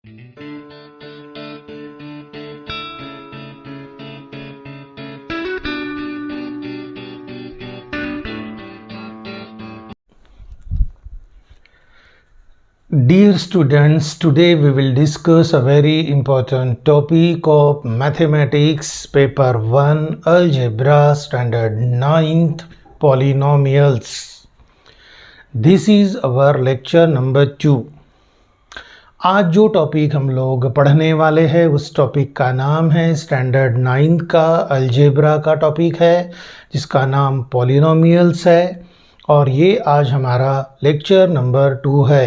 Dear students, today we will discuss a very important topic of mathematics, paper 1, algebra, standard 9th, polynomials. This is our lecture number 2. आज जो topic हम लोग पढ़ने वाले हैं उस टॉपिक का नाम है स्टैंडर्ड 9 का अलजेब्रा का टॉपिक है जिसका नाम पॉलिनोमियल्स है और ये आज हमारा लेक्चर नंबर 2 है।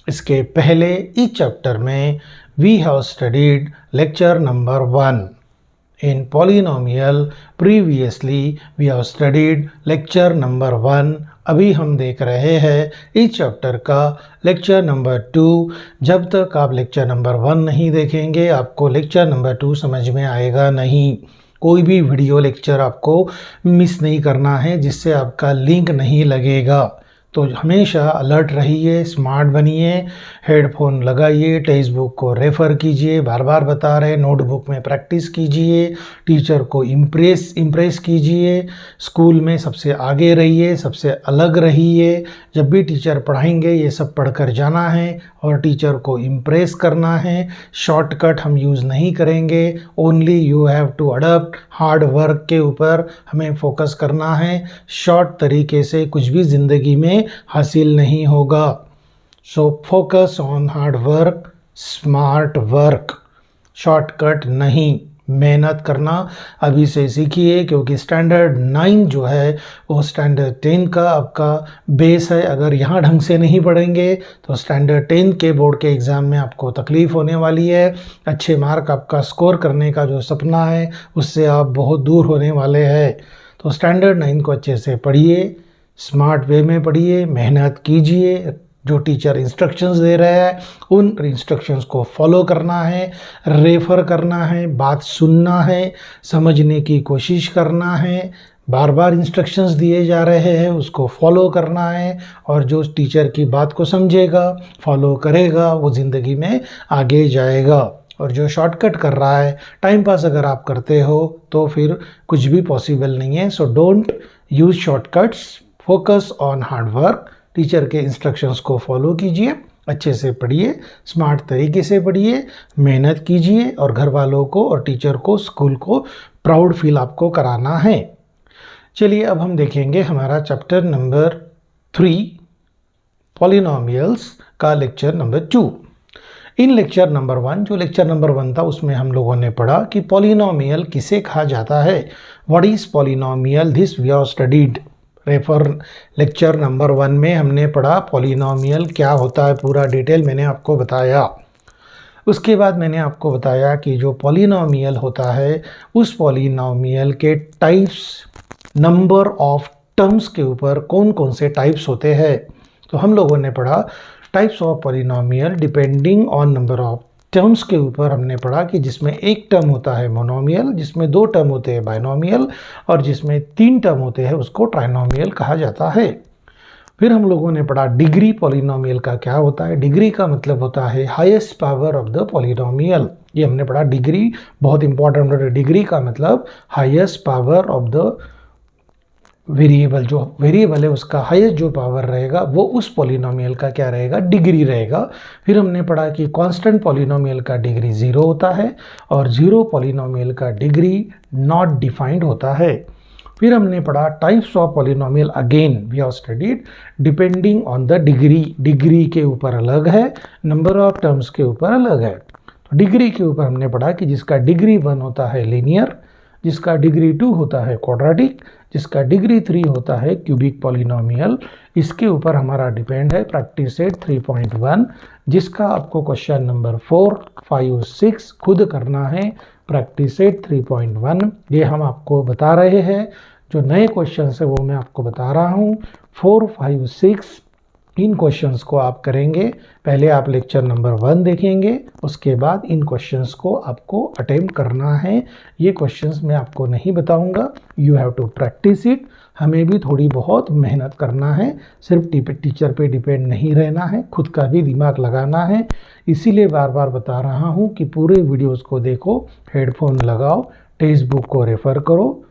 इसके पहले इस चैप्टर में we have studied lecture number 1 in polynomial. Previously we have studied lecture number 1। अभी हम देख रहे हैं इस चैप्टर का लेक्चर नंबर 2। जब तक आप लेक्चर नंबर 1 नहीं देखेंगे आपको लेक्चर नंबर 2 समझ में आएगा नहीं। कोई भी वीडियो लेक्चर आपको मिस नहीं करना है जिससे आपका लिंक नहीं लगेगा। तो हमेशा अलर्ट रहिए, स्मार्ट बनिए, हेडफोन लगाइए, टेक्स्ट बुक को रेफ़र कीजिए, बार बार बता रहे, नोटबुक में प्रैक्टिस कीजिए, टीचर को इम्प्रेस कीजिए, स्कूल में सबसे आगे रहिए, सबसे अलग रहिए। जब भी टीचर पढ़ाएंगे ये सब पढ़कर जाना है और टीचर को इम्प्रेस करना है। शॉर्टकट हम यूज़ नहीं करेंगे, only you have to adopt hard work के ऊपर हमें फोकस करना है। शॉर्ट तरीके से कुछ भी ज़िंदगी में हासिल नहीं होगा। So focus on hard work, smart work, shortcut नहीं, मेहनत करना अभी से सीखिए क्योंकि स्टैंडर्ड 9 जो है वो स्टैंडर्ड 10 का आपका बेस है। अगर यहाँ ढंग से नहीं पढ़ेंगे तो स्टैंडर्ड 10 के बोर्ड के एग्ज़ाम में आपको तकलीफ़ होने वाली है। अच्छे मार्क आपका स्कोर करने का जो सपना है उससे आप बहुत दूर होने वाले हैं। तो स्टैंडर्ड 9 को अच्छे से पढ़िए, स्मार्ट वे में पढ़िए, मेहनत कीजिए। जो टीचर इंस्ट्रक्शंस दे रहे हैं उन इंस्ट्रक्शंस को फॉलो करना है, रेफ़र करना है, बात सुनना है, समझने की कोशिश करना है। बार बार इंस्ट्रक्शंस दिए जा रहे हैं उसको फॉलो करना है और जो टीचर की बात को समझेगा, फॉलो करेगा, वो ज़िंदगी में आगे जाएगा। और जो शॉर्टकट कर रहा है, टाइम पास अगर आप करते हो तो फिर कुछ भी पॉसिबल नहीं है। So don't use shortcuts, focus on hard work. Teacher के इंस्ट्रक्शंस को फॉलो कीजिए, अच्छे से पढ़िए, स्मार्ट तरीके से पढ़िए, मेहनत कीजिए और घर वालों को और टीचर को, स्कूल को प्राउड फील आपको कराना है। चलिए अब हम देखेंगे हमारा चैप्टर नंबर 3 पॉलिनोमियल्स का लेक्चर नंबर 2। इन लेक्चर नंबर 1 जो लेक्चर नंबर 1 था उसमें हम लोगों ने पढ़ा कि पॉलिनोमियल किसे कहा जाता है। What is polynomial, this we have studied. Refer lecture number 1 में हमने पढ़ा पॉलिनोमियल क्या होता है, पूरा डिटेल मैंने आपको बताया। उसके बाद मैंने आपको बताया कि जो पॉलिनोमियल होता है उस पॉलिनोमियल के टाइप्स, नंबर ऑफ टर्म्स के ऊपर कौन कौन से टाइप्स होते हैं। तो हम लोगों ने पढ़ा types of polynomial depending on number of terms के ऊपर हमने पढ़ा कि जिसमें एक टर्म होता है मोनोमियल, जिसमें 2 टर्म होते हैं बाइनोमियल और जिसमें 3 टर्म होते हैं उसको ट्राइनोमियल कहा जाता है। फिर हम लोगों ने पढ़ा डिग्री पॉलिनोमियल का क्या होता है। डिग्री का मतलब होता है highest power of the polynomial. ये हमने पढ़ा, डिग्री बहुत इंपॉर्टेंट है। डिग्री का मतलब highest power of the variable, जो वेरिएबल है उसका हाईएस्ट जो पावर रहेगा वो उस पॉलिनोमियल का क्या रहेगा, डिग्री रहेगा। फिर हमने पढ़ा कि कांस्टेंट पॉलिनोमियल का डिग्री 0 होता है और 0 पॉलिनोमियल का डिग्री नॉट डिफाइंड होता है। फिर हमने पढ़ा types of polynomial, again we have studied depending on the degree. Degree के ऊपर अलग है, नंबर ऑफ टर्म्स के ऊपर अलग है। तो डिग्री के ऊपर हमने पढ़ा कि जिसका डिग्री 1 होता है लीनियर, जिसका डिग्री 2 होता है क्वाड्रेटिक, जिसका डिग्री 3 होता है क्यूबिक पॉलिनोमियल। इसके ऊपर हमारा डिपेंड है प्रैक्टिस सेट 3.1 जिसका आपको क्वेश्चन नंबर 4, 5, 6 खुद करना है। प्रैक्टिस सेट 3.1 ये हम आपको बता रहे हैं, जो नए क्वेश्चन है वो मैं आपको बता रहा हूँ। 4, 5, 6 इन क्वेश्चंस को आप करेंगे। पहले आप लेक्चर नंबर 1 देखेंगे, उसके बाद इन क्वेश्चंस को आपको अटेम्प्ट करना है। ये क्वेश्चंस मैं आपको नहीं बताऊंगा, you have to practise it. हमें भी थोड़ी बहुत मेहनत करना है, सिर्फ टीचर पे डिपेंड नहीं रहना है, खुद का भी दिमाग लगाना है। इसीलिए बार बार बता रहा हूँ कि पूरे वीडियोस को देखो, हेडफोन लगाओ, टेक्स्ट बुक को रेफ़र करो,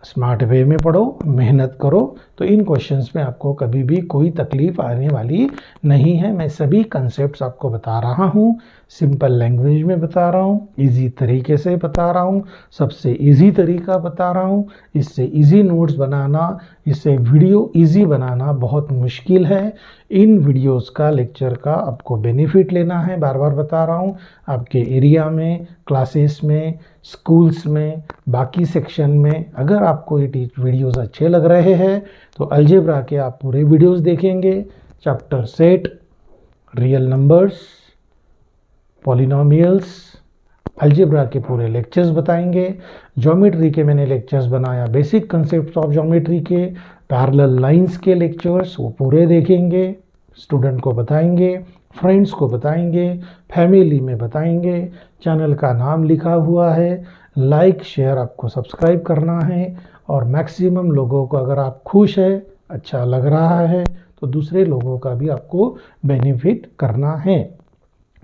स्मार्ट वे में पढ़ो, मेहनत करो, तो इन क्वेश्चंस में आपको कभी भी कोई तकलीफ आने वाली नहीं है। मैं सभी कंसेप्ट्स आपको बता रहा हूँ, सिंपल लैंग्वेज में बता रहा हूँ, इजी तरीके से बता रहा हूँ, सबसे इजी तरीका बता रहा हूँ। इससे इजी नोट्स बनाना, इससे वीडियो इजी बनाना बहुत मुश्किल है। इन वीडियोस का, लेक्चर का आपको बेनिफिट लेना है, बार बार बता रहा हूँ। आपके एरिया में, क्लासेस में, स्कूल्स में, बाकी सेक्शन में अगर आपको ये वीडियोस अच्छे लग रहे हैं तो अलजेब्रा के आप पूरे वीडियोस देखेंगे। Chapter set, real numbers, polynomials, algebra के पूरे लेक्चर्स बताएंगे। ज्योमेट्री के मैंने लेक्चर्स बनाया, बेसिक कंसेप्ट ऑफ ज्योमेट्री के, पैरेलल लाइंस के लेक्चर्स वो पूरे देखेंगे, स्टूडेंट को बताएंगे, फ्रेंड्स को बताएंगे, फैमिली में बताएंगे। चैनल का नाम लिखा हुआ है, लाइक शेयर आपको सब्सक्राइब करना है, और मैक्सिमम लोगों को अगर आप खुश है, अच्छा लग रहा है, तो दूसरे लोगों का भी आपको बेनिफिट करना है।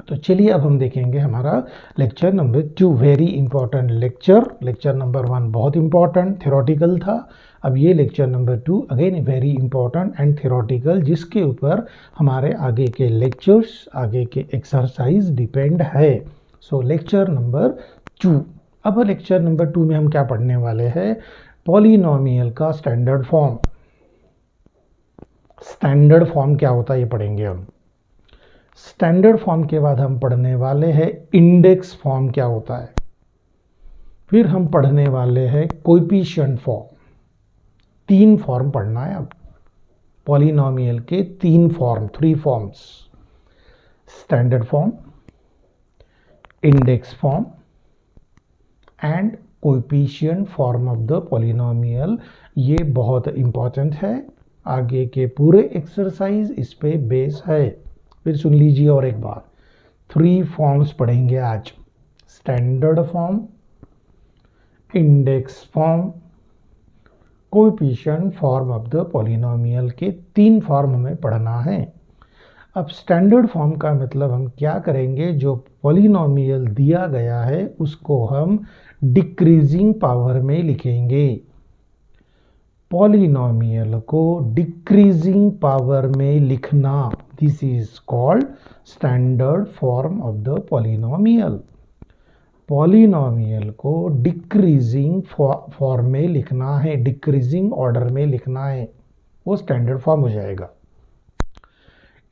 तो चलिए अब हम देखेंगे हमारा lecture number 2, very important lecture. Lecture number 1 बहुत इंपॉर्टेंट थ्योरेटिकल था, अब ये lecture number 2 again very important and theoretical, जिसके ऊपर हमारे आगे के लेक्चर्स, आगे के एक्सरसाइज डिपेंड है। सो लेक्चर नंबर 2। अब लेक्चर नंबर 2 में हम क्या पढ़ने वाले हैं? पॉलिनोमियल का स्टैंडर्ड फॉर्म। स्टैंडर्ड फॉर्म क्या होता है ये पढ़ेंगे हम। स्टैंडर्ड फॉर्म के बाद हम पढ़ने वाले हैं इंडेक्स फॉर्म क्या होता है। फिर हम पढ़ने वाले हैं कोएफिशिएंट फॉर्म। 3 फॉर्म पढ़ना है अब, पॉलिनोमियल के 3 form, 3 forms, standard form, index form and coefficient form of the polynomial. ये बहुत इंपॉर्टेंट है, आगे के पूरे एक्सरसाइज इस पे बेस है। फिर सुन लीजिए और एक बार, 3 फॉर्म्स पढ़ेंगे आज, standard form, index form, coefficient form of the polynomial के 3 फॉर्म हमें पढ़ना है। अब स्टैंडर्ड फॉर्म का मतलब हम क्या करेंगे, जो पॉलिनोमियल दिया गया है उसको हम डिक्रीजिंग पावर में लिखेंगे। पॉलिनोमियल को डिक्रीजिंग पावर में लिखना, this is called standard form of the polynomial. Polynomial को डिक्रीजिंग फॉर्म में लिखना है, डिक्रीजिंग ऑर्डर में लिखना है, वो स्टैंडर्ड फॉर्म हो जाएगा।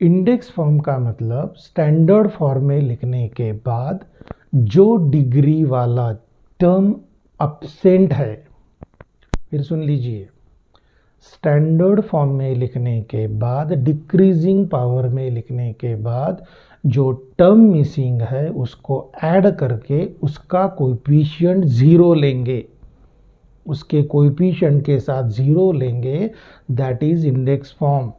इंडेक्स फॉर्म का मतलब स्टैंडर्ड फॉर्म में लिखने के बाद जो डिग्री वाला टर्म अब्सेंट है, फिर सुन लीजिए, स्टैंडर्ड फॉर्म में लिखने के बाद, डिक्रीजिंग पावर में लिखने के बाद जो टर्म मिसिंग है उसको ऐड करके उसका कोएफिशिएंट 0 लेंगे, उसके कोएफिशिएंट के साथ 0 लेंगे, that is index form.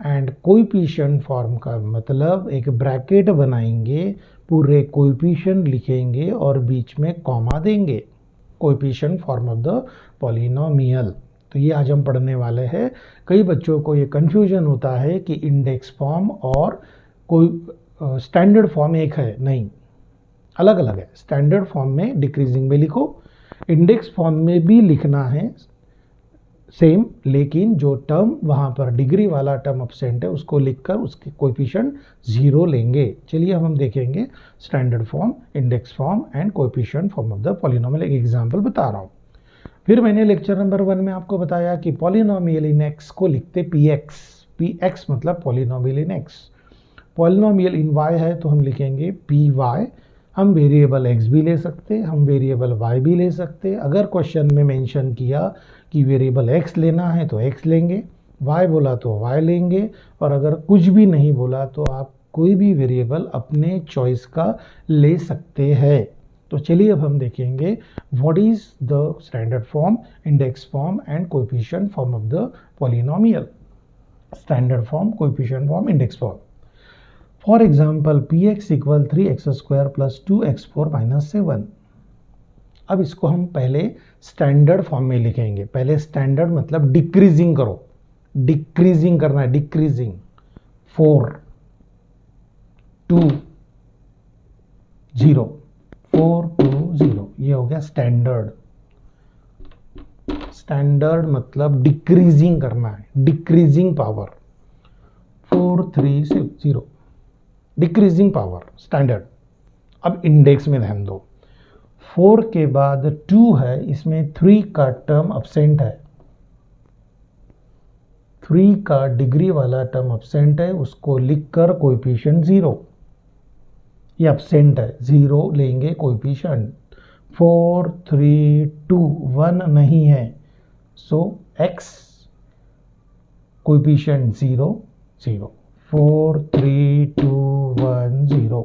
And coefficient form का मतलब एक ब्रैकेट बनाएंगे, पूरे कोएफिशिएंट लिखेंगे और बीच में कॉमा देंगे, coefficient form of the polynomial. तो ये आज हम पढ़ने वाले हैं। कई बच्चों को ये कन्फ्यूजन होता है कि इंडेक्स फॉर्म और कोई स्टैंडर्ड फॉर्म एक है, नहीं, अलग अलग है। स्टैंडर्ड फॉर्म में डिक्रीजिंग में लिखो, इंडेक्स फॉर्म में भी लिखना है सेम, लेकिन जो टर्म वहाँ पर डिग्री वाला टर्म अब्सेंट है उसको लिखकर उसके कोएफिशिएंट 0 लेंगे। चलिए हम देखेंगे standard form, index form and coefficient form of the polynomial. एक एग्जांपल बता रहा हूँ। फिर मैंने लेक्चर नंबर 1 में आपको बताया कि पॉलिनोमियल इन एक्स को लिखते px, px मतलब पॉलिनोमियल इन एक्स। पॉलिनोमियल इन y है तो हम लिखेंगे py। हम वेरिएबल x भी ले सकते, हम वेरिएबल y भी ले सकते। अगर क्वेश्चन में मेंशन किया कि वेरिएबल x लेना है तो x लेंगे, y बोला तो y लेंगे, और अगर कुछ भी नहीं बोला तो आप कोई भी वेरिएबल अपने चॉइस का ले सकते हैं। तो चलिए अब हम देखेंगे what is the standard form, index form and coefficient form of the polynomial. Standard form, coefficient form, index form. For example px equal 3x² + 2x4 - 7। अब इसको हम पहले स्टैंडर्ड फॉर्म में लिखेंगे। पहले स्टैंडर्ड मतलब डिक्रीजिंग करो, डिक्रीजिंग करना है, डिक्रीजिंग 4 2 0 4 2 0, ये हो गया स्टैंडर्ड। स्टैंडर्ड मतलब डिक्रीजिंग करना है, decreasing power 4 3 6 0, decreasing power standard. अब इंडेक्स में ध्यान दो, 4 के बाद 2 है, इसमें 3 का टर्म एब्सेंट है, 3 का डिग्री वाला टर्म एब्सेंट है, उसको लिखकर कोएफिशिएंट 0, ये एब्सेंट है, 0 लेंगे कोएफिशिएंट। 4 3 2 1 नहीं है, सो x कोएफिशिएंट 0 0, 4 3 2 1 0।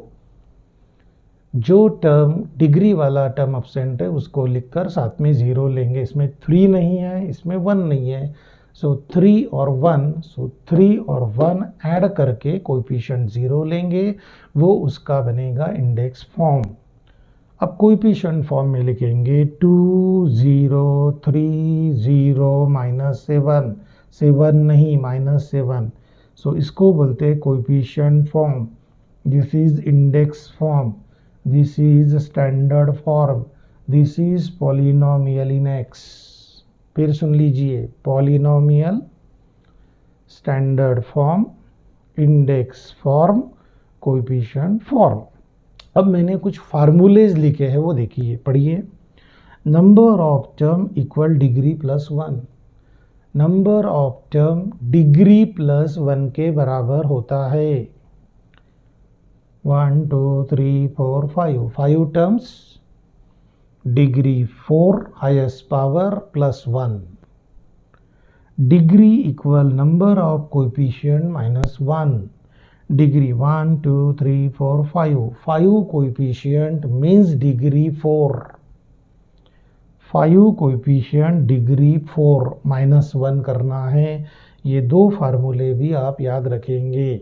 जो टर्म डिग्री वाला टर्म एब्सेंट है उसको लिखकर साथ में 0 लेंगे। इसमें 3 नहीं है, इसमें 1 नहीं है, सो 3 और 1, सो 3 और 1 ऐड करके कोएफिशिएंट 0 लेंगे, वो उसका बनेगा इंडेक्स फॉर्म। अब कोएफिशिएंट फॉर्म में लिखेंगे 2 0 3 0 -7, 7 नहीं -7, सो इसको बोलते हैं coefficient form. This is index form, this is standard form, this is polynomial in x. फिर सुन लीजिए, polynomial, standard form, index form, coefficient form. अब मैंने कुछ फार्मूलेज लिखे हैं, वो देखिए, पढ़िए। Number of term equal degree plus 1, number of term degree plus 1 के बराबर होता है। 1 2 3 4 5, 5 terms, degree 4 highest power plus 1, degree equal number of coefficient minus 1, degree 1 2 3 4 5, 5 coefficient means degree 4, 5 coefficient degree 4 -1 करना है। ये दो फार्मूले भी आप याद रखेंगे।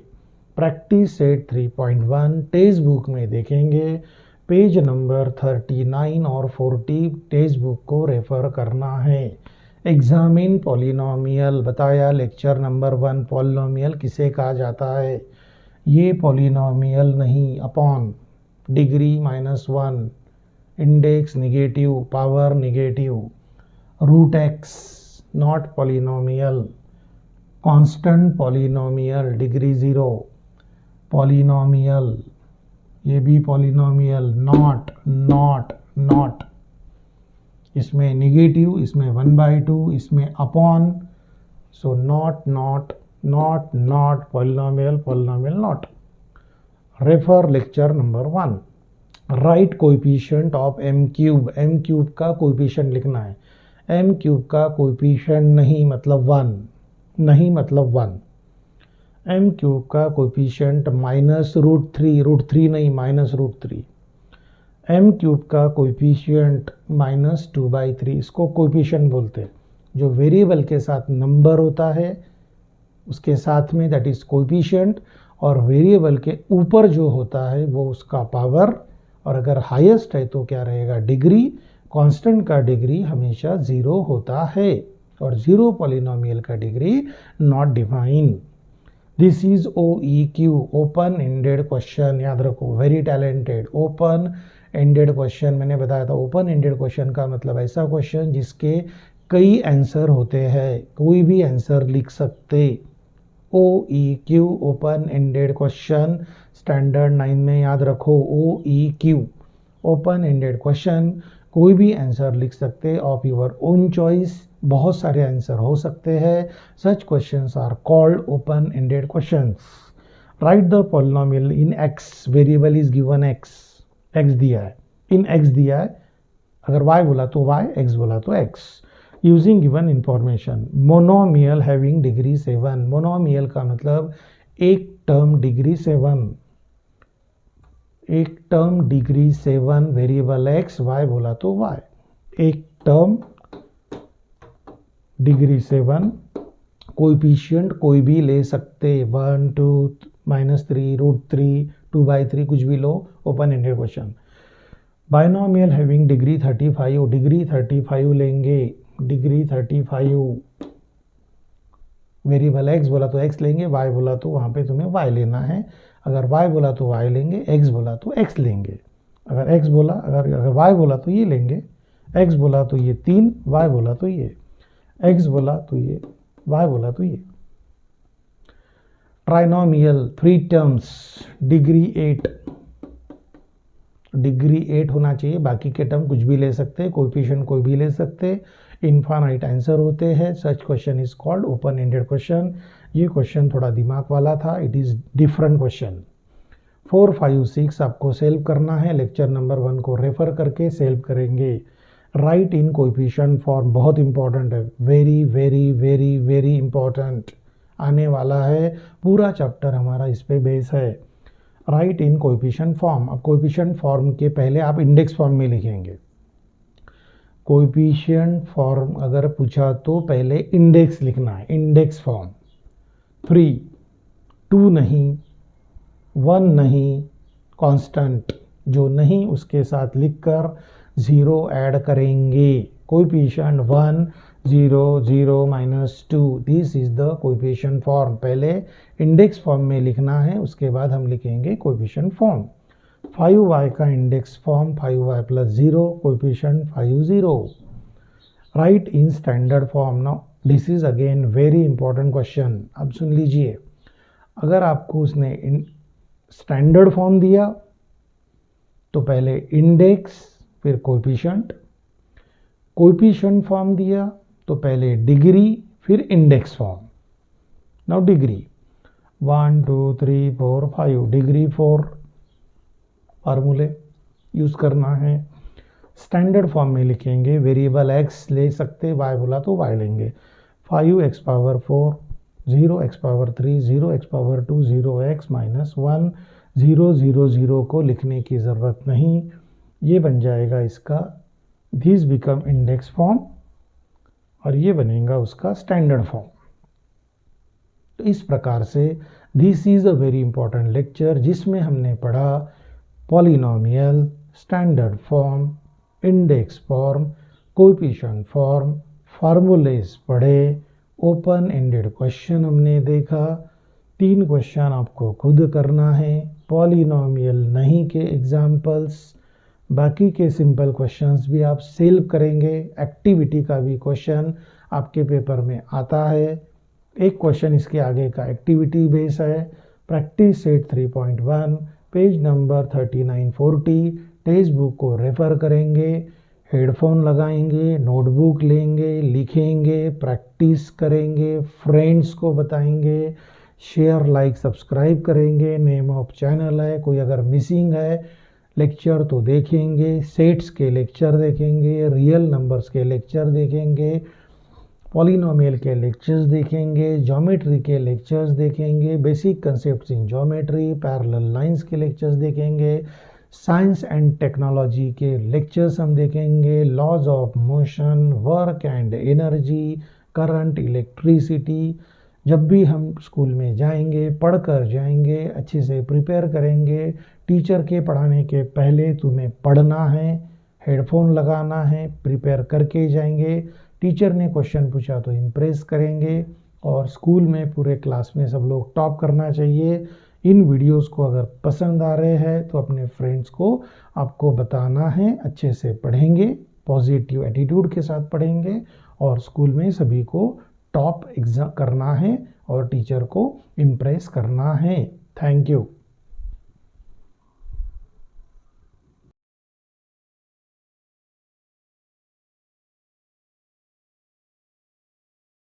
प्रैक्टिस सेट 3.1 टेक्स्ट बुक में देखेंगे, पेज नंबर 39 और 40 टेक्स्ट बुक को रेफर करना है। एग्जामिन पॉलिनोमियल बताया, लेक्चर नंबर 1, पॉलिनोमियल किसे कहा जाता है। ये पॉलिनोमियल नहीं, upon, degree -1, index negative, power negative, root x not polynomial, constant polynomial degree 0, polynomial, ये भी पॉलिनोमियल, नॉट नॉट नॉट, इसमें निगेटिव, इसमें 1/2, इसमें upon, so not not not not, polynomial polynomial not. Refer lecture number 1। Right coefficient of m cube, m cube का coefficient लिखना है। m cube का coefficient नहीं मतलब 1, नहीं मतलब 1, m क्यूब का कोएफिशिएंट -√3, √3 नहीं -√3, m क्यूब का कोएफिशिएंट -2/3, इसको कोएफिशिएंट बोलते हैं। जो वेरिएबल के साथ नंबर होता है उसके साथ में दैट इज कोएफिशिएंट, और वेरिएबल के ऊपर जो होता है वो उसका पावर, और अगर हाईएस्ट है तो क्या रहेगा, डिग्री। कांस्टेंट का डिग्री हमेशा 0 होता है, और 0 पॉलिनोमियल का degree not define. This is OEQ, open ended question, याद रखो, very talented. Open ended question मैंने बताया था, ओपन एंडेड क्वेश्चन का मतलब ऐसा क्वेश्चन जिसके कई आंसर होते हैं, कोई भी आंसर लिख सकते। OEQ, open ended question, standard 9 में याद रखो, OEQ, ओपन एंडेड क्वेश्चन, कोई भी आंसर लिख सकते ऑफ योर ओन चॉइस, बहुत सारे आंसर हो सकते हैं। Such questions are called open ended questions. Write the polynomial in x, variable is given x, x दिया है, इन x दिया है, अगर y बोला तो y, x बोला तो x। Using given information, monomial having degree 7, monomial का मतलब एक टर्म डिग्री 7, एक term degree 7, variable x, y बोला तो y, एक टर्म डिग्री 7, कोएफिशिएंट कोई भी ले सकते, 1 2 -3, √3, 2/3, कुछ भी लो, open ended question. Binomial having degree 35, degree 35 लेंगे, डिग्री 35। वेरिएबल x बोला तो x लेंगे, y बोला तो वहाँ पे तुम्हें y लेना है। अगर y बोला तो y लेंगे, x बोला तो x लेंगे। अगर y बोला तो ये लेंगे, x बोला तो ये 3, y बोला तो ये, x बोला तो ये, y बोला तो ये। ट्राइनोमियल 3 टर्म्स, डिग्री 8, डिग्री 8 होना चाहिए। बाकी के टर्म कुछ भी ले सकते, कोएफिशिएंट कोई भी ले सकते, इनफाइनाइट आंसर होते हैं। Such question is called open ended question. ये क्वेश्चन थोड़ा दिमाग वाला था, इट इज डिफरेंट क्वेश्चन। 4, 5, 6 आपको सेल्व करना है। लेक्चर नंबर 1 को रेफर करके सेल्व करेंगे। राइट इन कोएफिशिएंट फॉर्म बहुत इंपॉर्टेंट है, very very very very important आने वाला है। पूरा चैप्टर हमारा इस पे बेस है। राइट इन कोएफिशिएंट फॉर्म। अब कोएफिशिएंट फॉर्म के पहले आप इंडेक्स फॉर्म में लिखेंगे। कोएफिशिएंट फॉर्म अगर पूछा तो पहले इंडेक्स लिखना है, इंडेक्स फॉर्म। 3, 2 नहीं, 1 नहीं, कांस्टेंट जो नहीं उसके साथ लिखकर 0 ऐड करेंगे। Coefficient 1, 0, 0, -2, this is the coefficient form. पहले इंडेक्स फॉर्म में लिखना है, उसके बाद हम लिखेंगे कोएफिशिएंट फॉर्म। 5y का index form 5y + 0, coefficient 5, 0। Right in standard form. Now this is again very important question. अब सुन लीजिए, अगर आपको उसने स्टैंडर्ड फॉर्म दिया तो पहले इंडेक्स फिर कोएफिशिएंट, कोएफिशिएंट फॉर्म दिया तो पहले डिग्री फिर index form. Now degree 1, 2, 3, 4, 5, degree 4 फार्मूले यूज करना है। स्टैंडर्ड फॉर्म में लिखेंगे, वेरिएबल x ले सकते, y बोला तो y लेंगे। 5x power 4, 0x power 3, 0x power 2, 0x -1, 0, 0, 0 को लिखने की ज़रूरत नहीं। ये बन जाएगा इसका, दिस बिकम इंडेक्स फॉर्म, और ये बनेगा उसका स्टैंडर्ड फॉर्म। तो इस प्रकार से this is a very important lecture जिसमें हमने पढ़ा polynomial, standard form, index form, coefficient form, फार्मूलेज पढ़े, ओपन एंडेड क्वेश्चन हमने देखा। 3 क्वेश्चन आपको खुद करना है, पॉलिनोमियल नहीं के एग्जाम्पल्स, बाकी के सिंपल क्वेश्चंस भी आप सेल्व करेंगे। एक्टिविटी का भी क्वेश्चन आपके पेपर में आता है। एक क्वेश्चन इसके आगे का एक्टिविटी बेस है। Practice set 3.1, page number 39-40। Text book को रेफर करेंगे, हेडफोन लगाएंगे, नोटबुक लेंगे, लिखेंगे, प्रैक्टिस करेंगे, फ्रेंड्स को बताएंगे, शेयर, लाइक, सब्सक्राइब करेंगे। नेम ऑफ चैनल है, कोई अगर मिसिंग है लेक्चर तो देखेंगे, सेट्स के लेक्चर देखेंगे, रियल नंबर्स के लेक्चर देखेंगे, पॉलिनोमियल के लेक्चर्स देखेंगे, ज्योमेट्री के लेक्चर्स देखेंगे, basic concepts in geometry, parallel lines के लेक्चर्स देखेंगे, साइंस एंड टेक्नोलॉजी के लेक्चर्स हम देखेंगे, laws of motion, work and energy, current, electricity. जब भी हम स्कूल में जाएंगे पढ़कर जाएंगे, अच्छे से प्रिपेयर करेंगे। टीचर के पढ़ाने के पहले तुम्हें पढ़ना है, हेडफोन लगाना है, प्रिपेयर करके जाएंगे। टीचर ने क्वेश्चन पूछा तो इम्प्रेस करेंगे, और स्कूल में पूरे क्लास में सब लोग टॉप करना चाहिए। इन वीडियोस को अगर पसंद आ रहे हैं तो अपने फ्रेंड्स को आपको बताना है। अच्छे से पढ़ेंगे, पॉजिटिव एटीट्यूड के साथ पढ़ेंगे, और स्कूल में सभी को टॉप एग्जाम करना है और टीचर को इम्प्रेस करना है। Thank you.